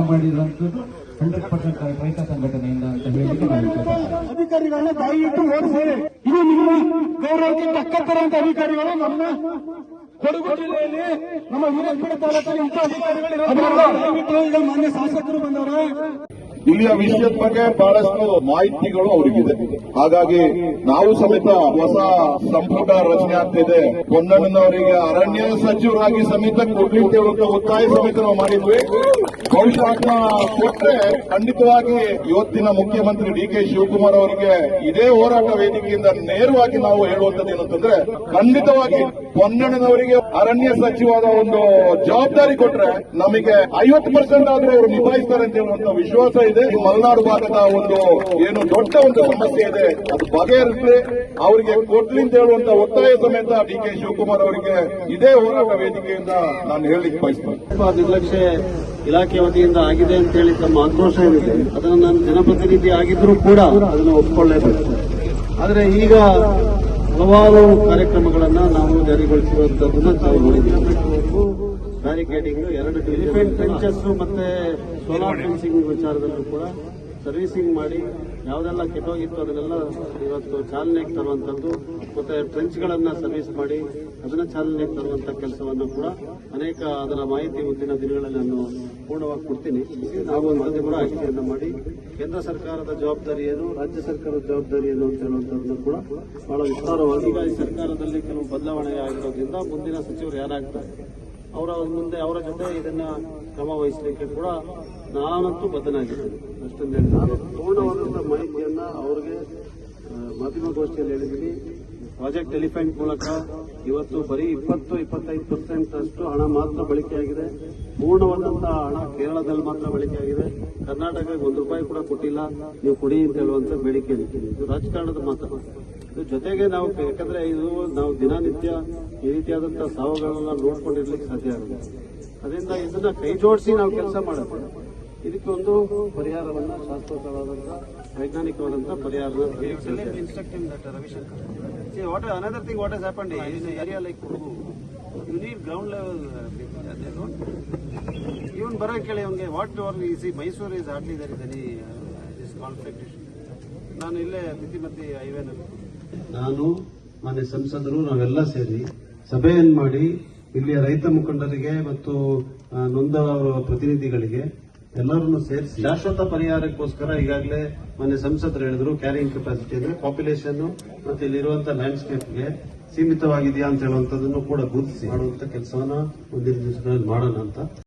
ಮಾಡಿರುವಂತದ್ದು 100% ರೈತ ಸಂಘಟನೆಯಿಂದ ಅಂತ ಹೇಳಿಕ್ಕೆ ಅಧಿಕಾರಿಗಳನ್ನ ದಯವಿಟ್ಟು ಓಡಿಸಿ. ಇದು ನಿಮ್ಮ ಗೌರವಕ್ಕೆ ತಕ್ಕ ತರಂತ ಅಧಿಕಾರಿಗಳು ನಮ್ಮ ಕೊಡಗು ಜಿಲ್ಲೆಯಲ್ಲಿ ನಮ್ಮ ವೀರಪುರ ತಾಲೂಕಲ್ಲಿ ಇಂಥ ಅಧಿಕಾರಿಗಳು ಈಗ ಮಾನ್ಯ ಶಾಸಕರು ಬಂದವರು. ಇಲ್ಲಿಯ ವಿಷಯದ ಬಗ್ಗೆ ಬಹಳಷ್ಟು ಮಾಹಿತಿಗಳು ಅವರಿಗಿದೆ. ಹಾಗಾಗಿ ನಾವು ಸಮೇತ ಹೊಸ ಸಂಪುಟ ರಚನೆ ಆಗ್ತಿದೆ. ಪೊನ್ನಣ್ಣನವರಿಗೆ ಅರಣ್ಯ ಸಚಿವರಾಗಿ ಸಮೇತ ಕೊಡ್ಲಿ ಅಂತ ಹೇಳುವಂತ ಒತ್ತಾಯ ಸಮೇತ ನಾವು ಮಾಡಿದ್ವಿ. ಬಹುಶಃ ಅದನ್ನ ಕೊಟ್ಟರೆ ಖಂಡಿತವಾಗಿ ಇವತ್ತಿನ ಮುಖ್ಯಮಂತ್ರಿ ಡಿ.ಕೆ. ಶಿವಕುಮಾರ್ ಅವರಿಗೆ ಇದೇ ಹೋರಾಟ ವೇದಿಕೆಯಿಂದ ನೇರವಾಗಿ ನಾವು ಹೇಳುವಂತದ್ದು ಏನಂತಂದ್ರೆ, ಖಂಡಿತವಾಗಿ ಪೊನ್ನಣ್ಣನವರಿಗೆ ಅರಣ್ಯ ಸಚಿವರ ಒಂದು ಜವಾಬ್ದಾರಿ ಕೊಟ್ರೆ ನಮಗೆ 50% ಆದ್ರೂ ಅವರು ನಿಭಾಯಿಸ್ತಾರೆ ಅಂತ ಹೇಳುವಂತ ವಿಶ್ವಾಸ ಇದೆ. ಮಲೆನಾಡು ಭಾಗದ ಒಂದು ಏನು ದೊಡ್ಡ ಒಂದು ಸಮಸ್ಯೆ ಇದೆ, ಅದು ಬಗೆಹರಿಸಲಿ, ಅವರಿಗೆ ಕೊಡ್ಲಿ ಅಂತ ಹೇಳುವಂತ ಒತ್ತಾಯ ಸಮೇತ ಡಿ.ಕೆ. ಶಿವಕುಮಾರ್ ಅವರಿಗೆ ಇದೇ ಹೋರಾಟ ವೇದಿಕೆಯಿಂದ ನಾನು ಹೇಳಲಿಕ್ಕೆ ಬಯಸ್ತೇನೆ. ನಿರ್ಲಕ್ಷ್ಯ ಇಲಾಖೆ ವತಿಯಿಂದ ಆಗಿದೆ ಅಂತ ಹೇಳಿ ತಮ್ಮ ಆಕ್ರೋಶ ಏನಿದೆ ಅದನ್ನು ನಾನು ಜನಪ್ರತಿನಿಧಿ ಆಗಿದ್ರೂ ಕೂಡ ಅದನ್ನು ಒಪ್ಪಿಕೊಳ್ಳಲೇಬೇಕು. ಆದರೆ ಈಗ ಹಲವಾರು ಕಾರ್ಯಕ್ರಮಗಳನ್ನ ನಾವು ಜಾರಿಗೊಳಿಸಿರುವಂತದ್ದನ್ನ ನಾವು ನೋಡಿದ್ದೀವಿ. ಬ್ಯಾರಿಕೇಡಿಂಗ್, 2 ಎಲಿಫೆಂಟ್ ಫೆನ್ಸಸ್ ಮತ್ತೆ ಸೋಲಾರ್ ಫೆನ್ಸಿಂಗ್ ವಿಚಾರದಲ್ಲೂ ಕೂಡ ಸರ್ವಿಸಿಂಗ್ ಮಾಡಿ ಯಾವುದೆಲ್ಲ ಕೆಟ್ಟೋಗಿತ್ತು ಅದನ್ನೆಲ್ಲ ಇವತ್ತು ಚಾಲನೆಗೆ ತರುವಂತದ್ದು, ಮತ್ತೆ ಟ್ರೆಂಚ್ಗಳನ್ನ ಸರ್ವಿಸ್ ಮಾಡಿ ಅದನ್ನ ಚಾಲನೆಗೆ ತರುವಂತ ಕೆಲಸವನ್ನು ಕೂಡ ಅನೇಕ ಅದರ ಮಾಹಿತಿ ಮುಂದಿನ ದಿನಗಳಲ್ಲಿ ನಾನು ಪೂರ್ಣವಾಗಿ ಕೊಡ್ತೀನಿ. ನಾವು ಒಂದು ಕೂಡ ಆಯ್ಕೆಯನ್ನು ಮಾಡಿ ಕೇಂದ್ರ ಸರ್ಕಾರದ ಜವಾಬ್ದಾರಿ ಏನು, ರಾಜ್ಯ ಸರ್ಕಾರದ ಜವಾಬ್ದಾರಿ ಏನು ಅಂತ ಹೇಳುವಂತದ್ದನ್ನು ಕೂಡ ಬಹಳ ವಿಸ್ತಾರವಾಗಿ ಈಗ ಈ ಸರ್ಕಾರದಲ್ಲಿ ಕೆಲವು ಬದಲಾವಣೆ ಆಗಿರೋದ್ರಿಂದ ಮುಂದಿನ ಸಚಿವರು ಯಾರಾಗ್ತಾರೆ ಅವರ ಮುಂದೆ ಅವರ ಜೊತೆ ಇದನ್ನ ಕ್ರಮ ವಹಿಸಲಿಕ್ಕೆ ಕೂಡ ನಾನಂತೂ ಬದ್ಧನಾಗಿದ್ದೇನೆ. ಅಷ್ಟೊಂದು ಪೂರ್ಣವಾದಂತಹ ಮಾಹಿತಿಯನ್ನ ಅವರಿಗೆ ಮಾಧ್ಯಮಗೋಷ್ಠಿಯಲ್ಲಿ ಹೇಳಿದ್ದೀನಿ. ಪ್ರಾಜೆಕ್ಟ್ ಎಲಿಫೆಂಟ್ ಮೂಲಕ ಇವತ್ತು ಬರೀ 20-25% ಅಷ್ಟು ಹಣ ಮಾತ್ರ ಬಳಕೆಯಾಗಿದೆ. ಪೂರ್ಣವಾದಂತಹ ಹಣ ಕೇರಳದಲ್ಲಿ ಮಾತ್ರ ಬಳಕೆಯಾಗಿದೆ. ಕರ್ನಾಟಕಕ್ಕೆ ₹1 ಕೂಡ ಕೊಟ್ಟಿಲ್ಲ. ನೀವು ಕೊಡಿ ಅಂತ ಹೇಳುವಂತ ಬೇಡಿಕೆ ಇದೆ. ಇದು ರಾಜಕಾರಣದ ಮಾತ್ರ. ಇದು ಜೊತೆಗೆ ನಾವು ಯಾಕಂದ್ರೆ ಇದು ನಾವು ದಿನನಿತ್ಯ ಈ ರೀತಿಯಾದಂತಹ ಸಾವುಗಳನ್ನ ನೋಡ್ಕೊಂಡಿರ್ಲಿಕ್ಕೆ ಸಾಧ್ಯ ಆಗುತ್ತೆ. ಅದರಿಂದ ಇದನ್ನ ಕೈ ಜೋಡಿಸಿ ನಾವು ಕೆಲಸ ಮಾಡಬೇಕು. ಇದಕ್ಕೆ ಒಂದು ಪರಿಹಾರವನ್ನ ಶಾಶ್ವತವಾದಂತಹ ವೈಜ್ಞಾನಿಕವಾದಂತಹ ಪರಿಹಾರ. Another thing what has happened in an area like Kodagu, you need ground level people. Even Barakeli, whatever we see, Mysore is hardly there is any this conflict issue. ನಾನು ಇಲ್ಲೇ ಬಿತಿಮತಿ ಹೈವೇನಲ್ಲಿ ನಾನು ಮಾನ್ಯ ಸಂಸದರು ನಾವೆಲ್ಲ ಸೇರಿ ಸಭೆಯನ್ನು ಮಾಡಿ ಇಲ್ಲಿಯ ರೈತ ಮುಖಂಡರಿಗೆ ಮತ್ತು ನೊಂದ ಪ್ರತಿನಿಧಿಗಳಿಗೆ ಎಲ್ಲರನ್ನು ಸೇರಿಸಿ ಶಾಶ್ವತ ಪರಿಹಾರಕ್ಕೋಸ್ಕರ ಈಗಾಗಲೇ ಮೊನ್ನೆ ಸಂಸದರು ಹೇಳಿದ್ರು ಕ್ಯಾರಿಯಿಂಗ್ ಕೆಪಾಸಿಟಿ ಅಂದ್ರೆ ಪಾಪ್ಯುಲೇಷನ್ ಮತ್ತೆ ಇಲ್ಲಿರುವಂತಹ ಲ್ಯಾಂಡ್ಸ್ಕೇಪ್ಗೆ ಸೀಮಿತವಾಗಿದೆಯಾ ಅಂತ ಹೇಳುವಂತದನ್ನು ಕೂಡ ಗುರುತಿಸಿ ಮಾಡುವಂತ ಕೆಲಸವನ್ನ ಮುಂದಿನ ದಿವಸಗಳಲ್ಲಿ ಮಾಡೋಣ ಅಂತ